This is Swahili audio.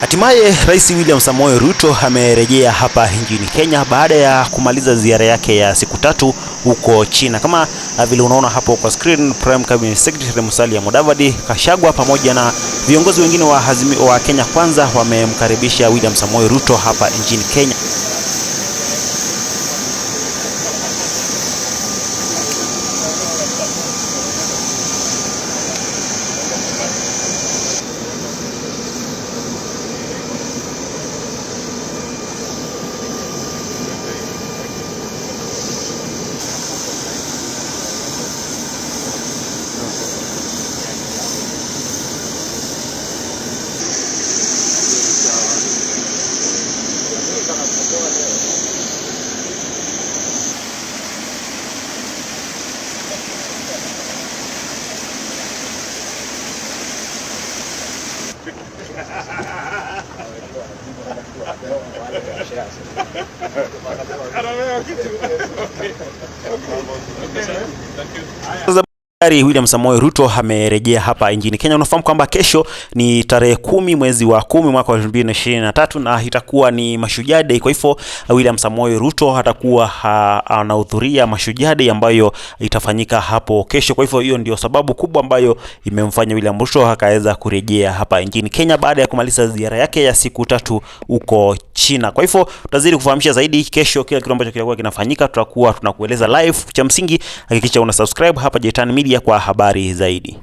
Hatimaye Rais William Samoei Ruto amerejea hapa nchini Kenya baada ya kumaliza ziara yake ya siku 3 huko China. Kama vile unaona hapo kwa screen, Prime Cabinet Secretary Musalia Mudavadi, Gachagua pamoja na viongozi wengine wa Kenya Kwanza wamemkaribisha William Samoei Ruto hapa nchini Kenya. William Samoei Ruto amerejea hapa nchini Kenya. Unafahamu kwamba kesho ni tarehe 10 mwezi wa 10 mwaka wa 2023 na itakuwa ni Mashujaa Day. Kwa hivyo William Samoei Ruto atakuwa anahudhuria Mashujaa Day ambayo itafanyika hapo kesho. Kwa hivyo hiyo ndio sababu kubwa ambayo imemfanya William Ruto akaweza kurejea hapa nchini Kenya baada ya kumaliza ziara yake ya siku 3 huko China. Kwa hivyo tutazidi kufahamisha zaidi kesho kila kitu ambacho kitakuwa kinafanyika, tutakuwa tunakueleza live. Cha msingi hakikisha una subscribe hapa Jetan Media kwa habari zaidi.